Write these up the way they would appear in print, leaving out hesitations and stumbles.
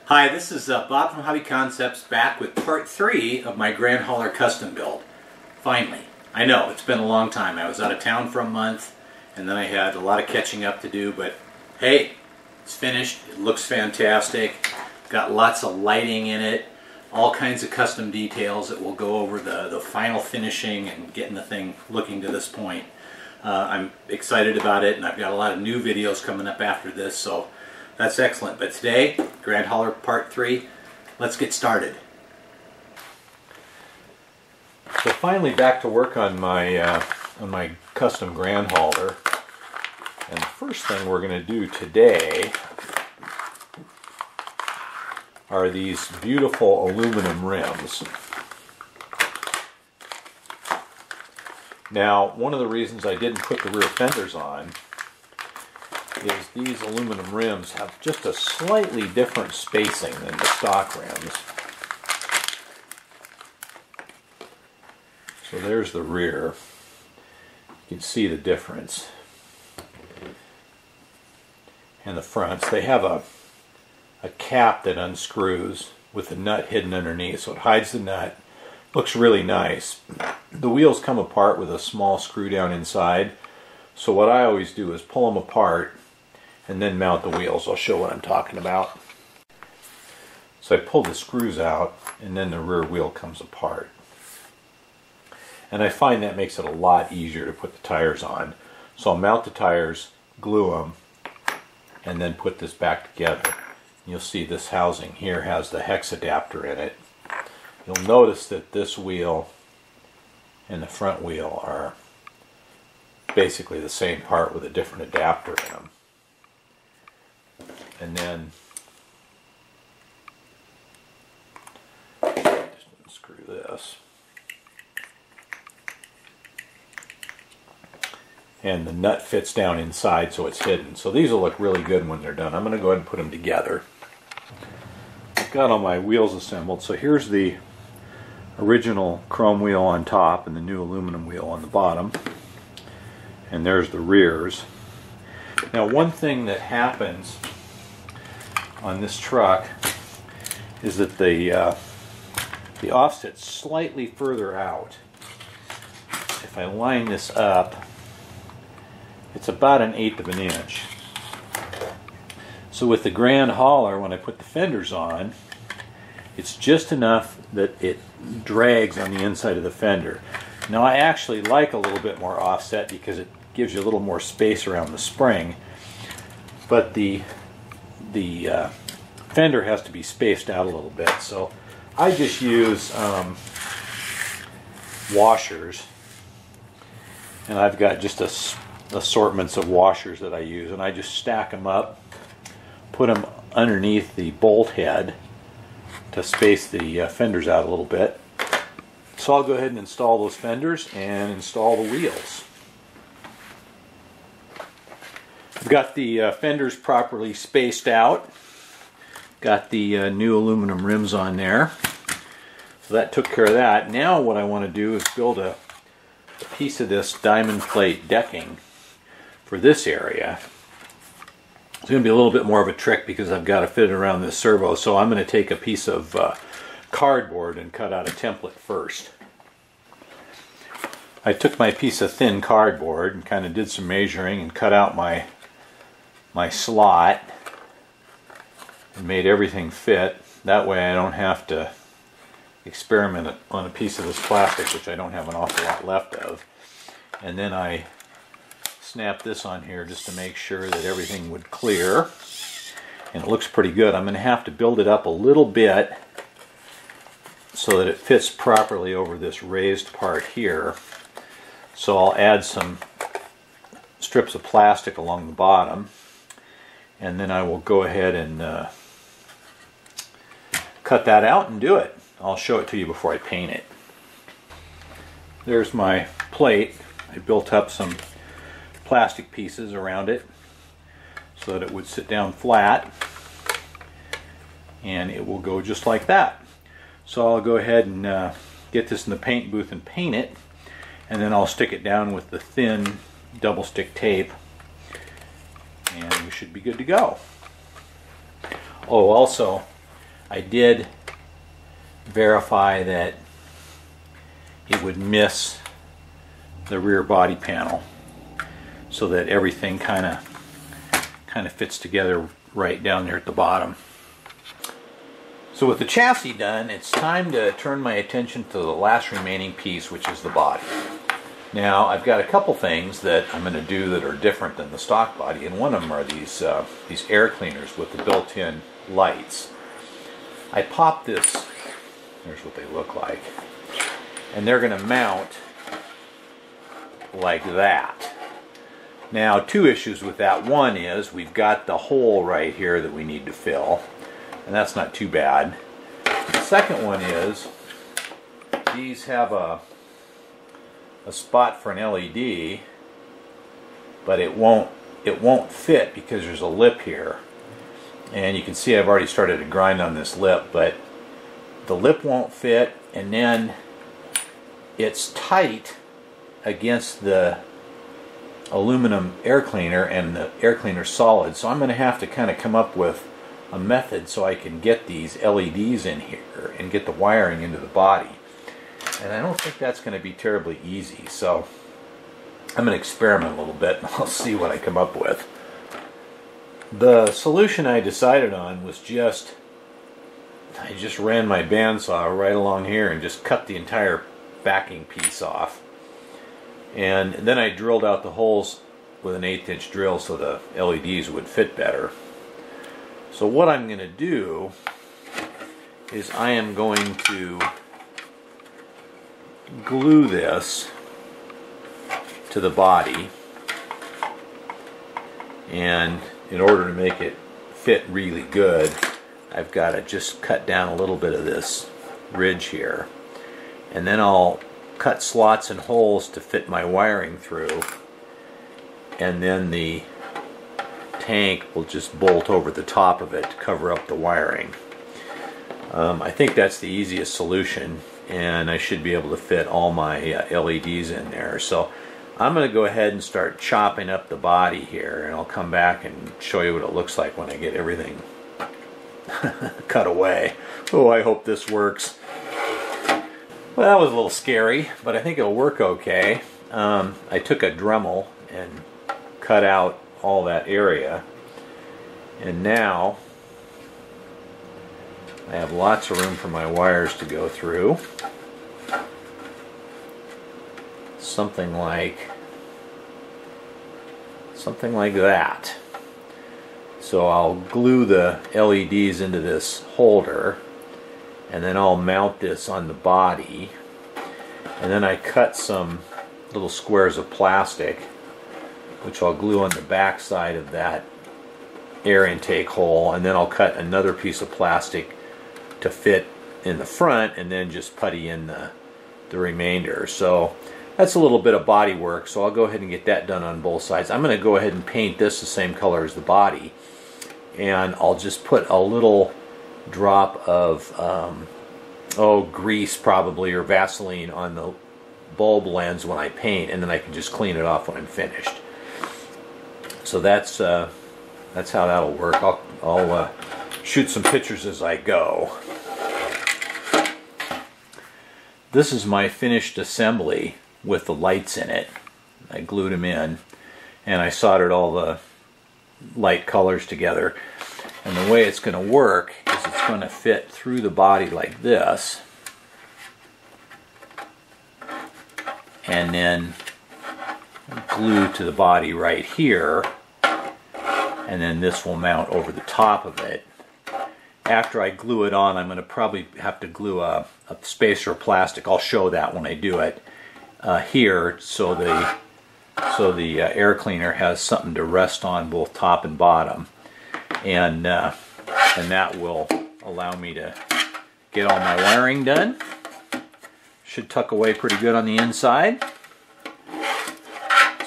Hi, this is Bob from Hobby Concepts back with part 3 of my Grand Hauler custom build. Finally. I know, it's been a long time. I was out of town for a month and then I had a lot of catching up to do, but hey, it's finished. It looks fantastic. Got lots of lighting in it, all kinds of custom details that will go over the final finishing and getting the thing looking to this point. I'm excited about it, and I've got a lot of new videos coming up after this, so that's excellent. But today, Grand Hauler Part 3, let's get started. So finally back to work on my custom Grand Hauler. And the first thing we're going to do today are these beautiful aluminum rims. Now, one of the reasons I didn't put the rear fenders on is these aluminum rims have just a slightly different spacing than the stock rims. So there's the rear. You can see the difference. And the fronts, they have a cap that unscrews with the nut hidden underneath, so it hides the nut. Looks really nice. The wheels come apart with a small screw down inside, so what I always do is pull them apart and then mount the wheels. I'll show what I'm talking about. So I pull the screws out and then the rear wheel comes apart. And I find that makes it a lot easier to put the tires on. So I'll mount the tires, glue them, and then put this back together. You'll see this housing here has the hex adapter in it. You'll notice that this wheel and the front wheel are basically the same part with a different adapter in them. And then just unscrew this. And the nut fits down inside so it's hidden. So these will look really good when they're done. I'm going to go ahead and put them together. I've got all my wheels assembled. So here's the original chrome wheel on top and the new aluminum wheel on the bottom. And there's the rears. Now, one thing that happens on this truck is that the offset's slightly further out. If I line this up, it's about 1/8 of an inch. So with the Grand Hauler, when I put the fenders on, it's just enough that it drags on the inside of the fender. Now, I actually like a little bit more offset because it gives you a little more space around the spring, but the fender has to be spaced out a little bit. So I just use washers, and I've got just assortments of washers that I use, and I just stack them up, put them underneath the bolt head to space the fenders out a little bit. So I'll go ahead and install those fenders and install the wheels. I've got the fenders properly spaced out. Got the new aluminum rims on there. So that took care of that. Now what I want to do is build a piece of this diamond plate decking for this area. It's going to be a little bit more of a trick because I've got to fit it around this servo. So I'm going to take a piece of cardboard and cut out a template first. I took my piece of thin cardboard and kind of did some measuring and cut out my slot and made everything fit. That way I don't have to experiment on a piece of this plastic, which I don't have an awful lot left of. And then I snap this on here just to make sure that everything would clear. And it looks pretty good. I'm going to have to build it up a little bit so that it fits properly over this raised part here. So I'll add some strips of plastic along the bottom, and then I will go ahead and cut that out and do it. I'll show it to you before I paint it. There's my plate. I built up some plastic pieces around it so that it would sit down flat, and it will go just like that. So I'll go ahead and get this in the paint booth and paint it, and then I'll stick it down with the thin double stick tape, and we should be good to go. Oh, also, I did verify that it would miss the rear body panel so that everything kind of fits together right down there at the bottom. So with the chassis done, it's time to turn my attention to the last remaining piece, which is the body. Now, I've got a couple things that I'm going to do that are different than the stock body, and one of them are these air cleaners with the built-in lights. I popped this, here's what they look like, and they're going to mount like that. Now, two issues with that. One is we've got the hole right here that we need to fill, and that's not too bad. The second one is these have a spot for an LED, but it won't fit because there's a lip here, and you can see I've already started to grind on this lip, but the lip won't fit, and then it's tight against the aluminum air cleaner, and the air cleaner's solid, so I'm going to have to kind of come up with a method so I can get these LEDs in here and get the wiring into the body. And I don't think that's going to be terribly easy, so I'm going to experiment a little bit and I'll see what I come up with. The solution I decided on was I just ran my bandsaw right along here and just cut the entire backing piece off. And then I drilled out the holes with an 1/8 inch drill so the LEDs would fit better. So what I'm going to do is I am going to glue this to the body, and in order to make it fit really good, I've got to just cut down a little bit of this ridge here, and then I'll cut slots and holes to fit my wiring through, and then the tank will just bolt over the top of it to cover up the wiring. I think that's the easiest solution, and I should be able to fit all my LEDs in there. So I'm going to go ahead and start chopping up the body here, and I'll come back and show you what it looks like when I get everything cut away. Oh, I hope this works. Well, that was a little scary, but I think it'll work okay. I took a Dremel and cut out all that area, and now I have lots of room for my wires to go through. Something like that. So I'll glue the LEDs into this holder, and then I'll mount this on the body, and then I cut some little squares of plastic which I'll glue on the back side of that air intake hole, and then I'll cut another piece of plastic to fit in the front, and then just putty in the remainder. So that's a little bit of body work, so I'll go ahead and get that done on both sides. I'm going to go ahead and paint this the same color as the body, and I'll just put a little drop of grease probably, or Vaseline on the bulb lens when I paint, and then I can just clean it off when I'm finished. So that's how that'll work. I'll shoot some pictures as I go. This is my finished assembly with the lights in it. I glued them in, and I soldered all the light colors together. And the way it's going to work is it's going to fit through the body like this, and then glue to the body right here, and then this will mount over the top of it. After I glue it on, I'm going to probably have to glue a spacer of plastic. I'll show that when I do it here, so the air cleaner has something to rest on both top and bottom, and that will allow me to get all my wiring done. Should tuck away pretty good on the inside.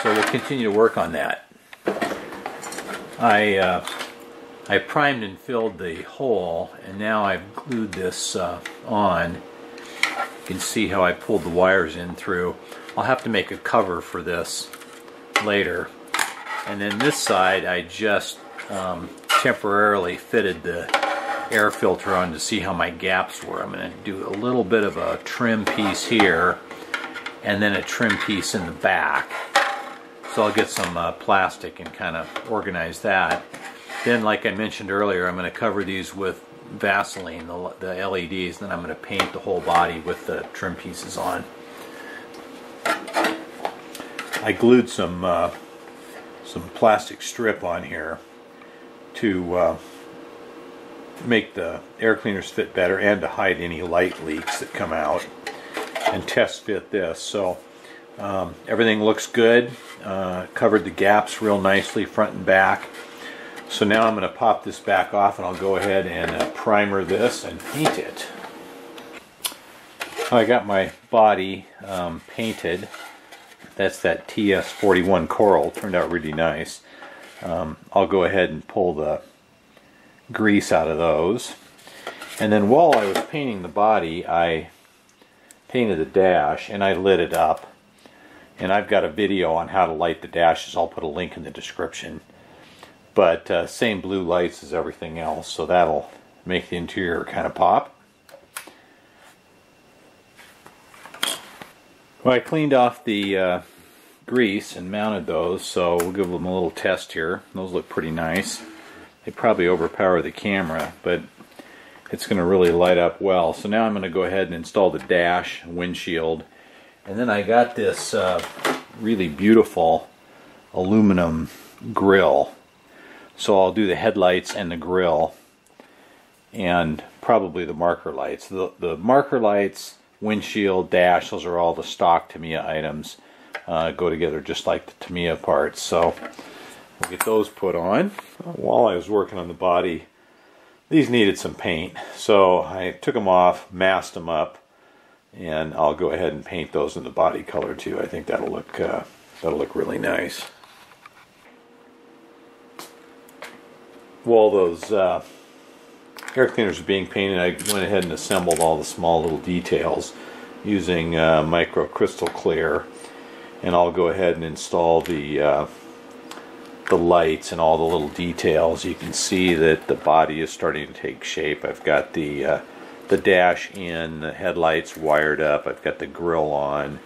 So we'll continue to work on that. I primed and filled the hole, and now I've glued this on. You can see how I pulled the wires in through. I'll have to make a cover for this later. And then this side I just temporarily fitted the air filter on to see how my gaps were. I'm going to do a little bit of a trim piece here and then a trim piece in the back. So I'll get some plastic and kind of organize that. Then, like I mentioned earlier, I'm going to cover these with Vaseline, the LEDs, then I'm going to paint the whole body with the trim pieces on. I glued some plastic strip on here to make the air cleaners fit better and to hide any light leaks that come out, and test fit this. So everything looks good. Covered the gaps real nicely front and back. So now I'm going to pop this back off and I'll go ahead and primer this and paint it. I got my body painted. That's that TS41 coral. Turned out really nice. I'll go ahead and pull the grease out of those. And then while I was painting the body, I painted the dash and I lit it up. And I've got a video on how to light the dashes. I'll put a link in the description. But same blue lights as everything else, so that'll make the interior kind of pop. Well, I cleaned off the grease and mounted those, so we'll give them a little test here. Those look pretty nice. They probably overpower the camera, but it's going to really light up well. So now I'm going to go ahead and install the dash, windshield, and then I got this really beautiful aluminum grill. So I'll do the headlights and the grill and probably the marker lights. The marker lights, windshield, dash, those are all the stock Tamiya items. Go together just like the Tamiya parts. So we'll get those put on. While I was working on the body, these needed some paint. So I took them off, masked them up, and I'll go ahead and paint those in the body color too. I think that'll look really nice. While those air cleaners are being painted, I went ahead and assembled all the small little details using micro crystal clear, and I'll go ahead and install the lights and all the little details. You can see that the body is starting to take shape. I've got the dash in, the headlights wired up, I've got the grill on,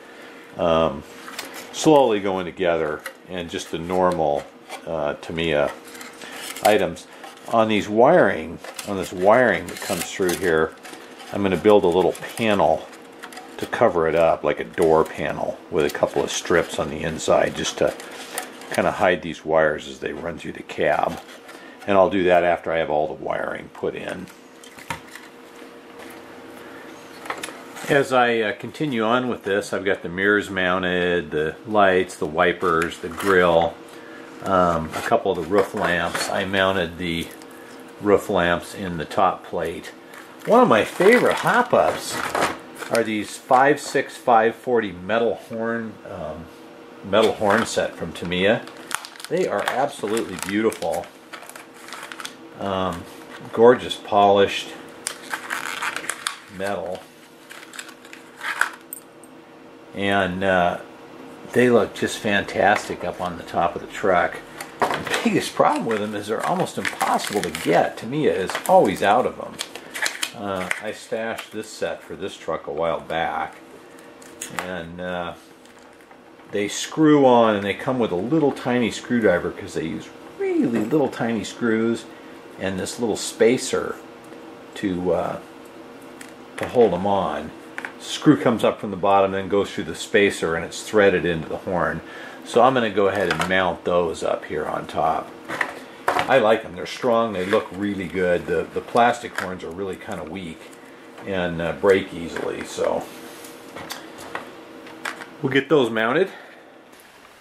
slowly going together, and just the normal Tamiya items. On this wiring that comes through here, I'm going to build a little panel to cover it up, like a door panel with a couple of strips on the inside, just to kind of hide these wires as they run through the cab. And I'll do that after I have all the wiring put in. As I continue on with this, I've got the mirrors mounted, the lights, the wipers, the grill, a couple of the roof lamps. I mounted the roof lamps in the top plate. One of my favorite hop-ups are these 5.6 540 metal horn set from Tamiya. They are absolutely beautiful. Gorgeous polished metal. And they look just fantastic up on the top of the truck. The biggest problem with them is they're almost impossible to get. Tamiya is always out of them. I stashed this set for this truck a while back, and they screw on, and they come with a little tiny screwdriver because they use really little tiny screws and this little spacer to hold them on. Screw comes up from the bottom, then goes through the spacer, and it's threaded into the horn. So I'm going to go ahead and mount those up here on top. I like them. They're strong. They look really good. The plastic horns are really kind of weak and break easily. So we'll get those mounted.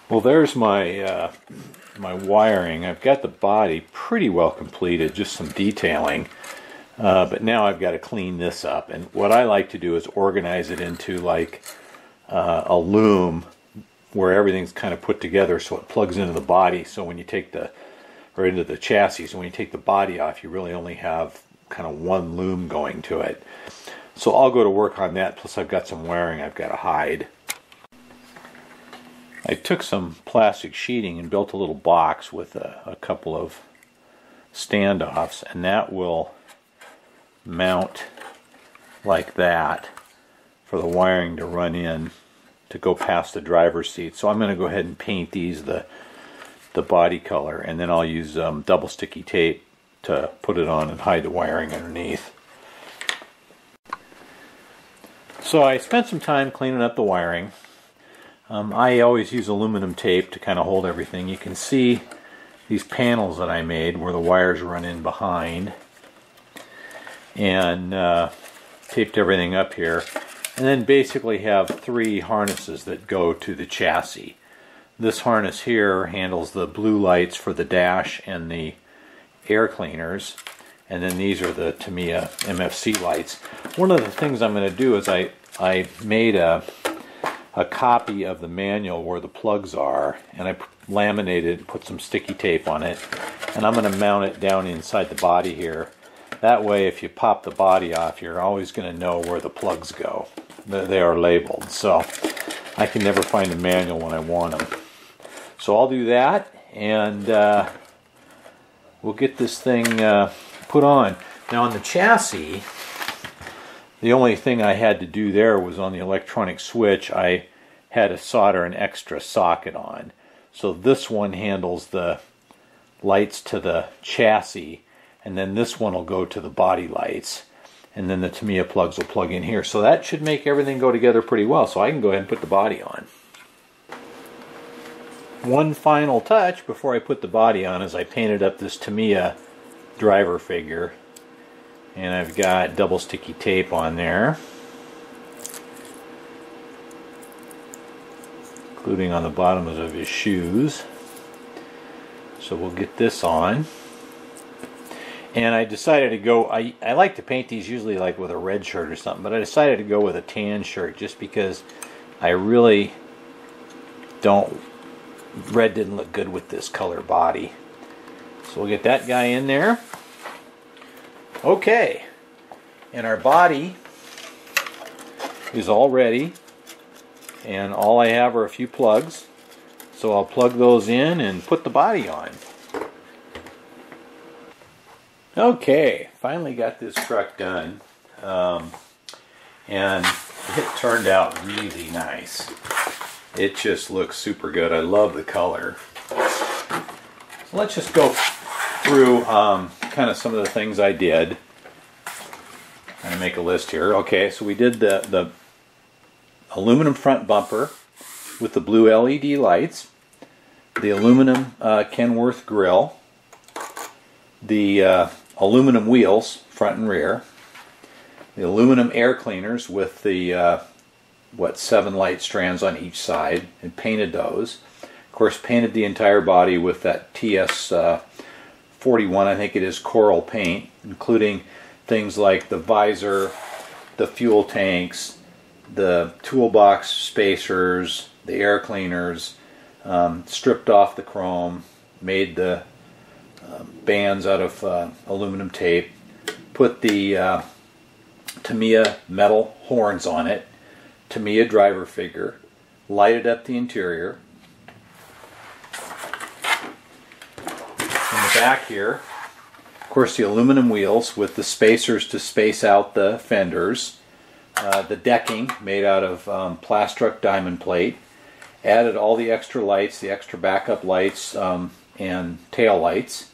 Well, there's my my wiring. I've got the body pretty well completed, just some detailing. But now I've got to clean this up. And what I like to do is organize it into like a loom where everything's kind of put together so it plugs into the body. So when you take or into the chassis, so when you take the body off, you really only have kind of one loom going to it. So I'll go to work on that, plus I've got some wiring I've got to hide. I took some plastic sheeting and built a little box with a couple of standoffs, and that will mount like that for the wiring to run in to go past the driver's seat. So I'm going to go ahead and paint these the body color, and then I'll use double sticky tape to put it on and hide the wiring underneath. So I spent some time cleaning up the wiring. I always use aluminum tape to kind of hold everything. You can see these panels that I made where the wires run in behind, and taped everything up here, and then basically have 3 harnesses that go to the chassis. This harness here handles the blue lights for the dash and the air cleaners, and then these are the Tamiya MFC lights. One of the things I'm going to do is I made a copy of the manual where the plugs are, and I laminated, put some sticky tape on it, and I'm going to mount it down inside the body here. That way if you pop the body off, you're always going to know where the plugs go. They are labeled, so I can never find a manual when I want them. So I'll do that, and we'll get this thing put on. Now on the chassis, the only thing I had to do there was on the electronic switch, I had to solder an extra socket on. So this one handles the lights to the chassis, and then this one will go to the body lights, and then the Tamiya plugs will plug in here. So that should make everything go together pretty well, so I can go ahead and put the body on. One final touch before I put the body on is I painted up this Tamiya Driver figure, and I've got double sticky tape on there, including on the bottoms of his shoes. So we'll get this on. And I decided to go, I like to paint these usually like with a red shirt or something, but I decided to go with a tan shirt just because I really don't, red didn't look good with this color body. So we'll get that guy in there. Okay, and our body is all ready, and all I have are a few plugs, so I'll plug those in and put the body on. Okay, finally got this truck done, and it turned out really nice. It just looks super good. I love the color. So let's just go through kind of some of the things I did. I'm going to make a list here. Okay, so we did the aluminum front bumper with the blue LED lights, the aluminum Kenworth grille, the aluminum wheels, front and rear, the aluminum air cleaners with the 7 light strands on each side, and painted those. Of course, painted the entire body with that TS 41, I think it is, coral paint, including things like the visor, the fuel tanks, the toolbox spacers, the air cleaners, stripped off the chrome, made the bands out of aluminum tape, put the Tamiya metal horns on it, Tamiya Driver figure, lighted up the interior. In the back here, of course, the aluminum wheels with the spacers to space out the fenders, the decking made out of Plastruck diamond plate, added all the extra lights, the extra backup lights and tail lights.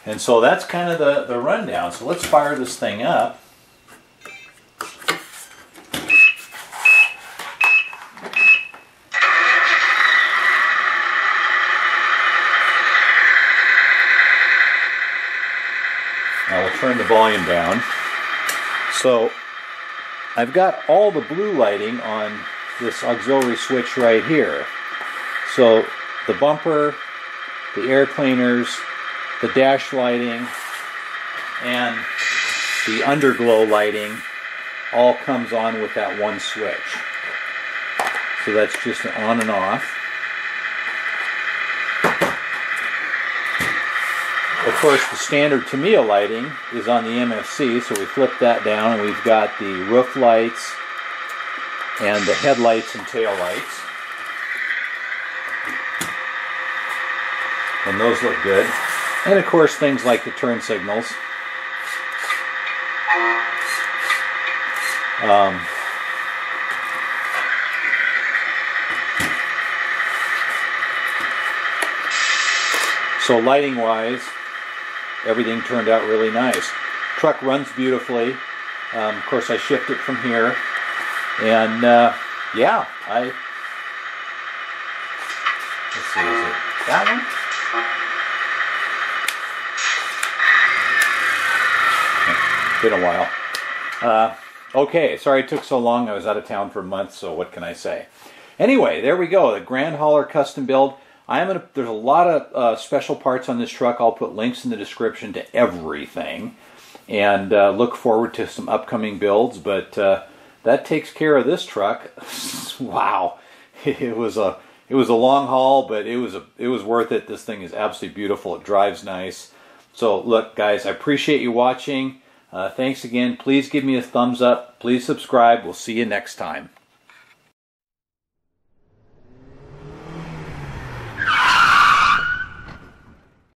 And so that's kind of the rundown. So let's fire this thing up. Now we'll turn the volume down. So I've got all the blue lighting on this auxiliary switch right here. So the bumper, the air cleaners, the dash lighting, and the underglow lighting all comes on with that one switch. So that's just an on and off. Of course, the standard Tamiya lighting is on the MFC, so we flip that down and we've got the roof lights and the headlights and tail lights. And those look good. And of course, things like the turn signals. So lighting wise, everything turned out really nice. Truck runs beautifully. Of course, I shift it from here, and yeah, let's see, is it that one? Been a while. Okay, sorry it took so long. I was out of town for a month, so what can I say? Anyway, there we go. The Grand Hauler custom build. There's a lot of special parts on this truck. I'll put links in the description to everything, and look forward to some upcoming builds. But that takes care of this truck. Wow, it was a long haul, but it was worth it. This thing is absolutely beautiful. It drives nice. So look, guys, I appreciate you watching. Thanks again. Please give me a thumbs up. Please subscribe. We'll see you next time.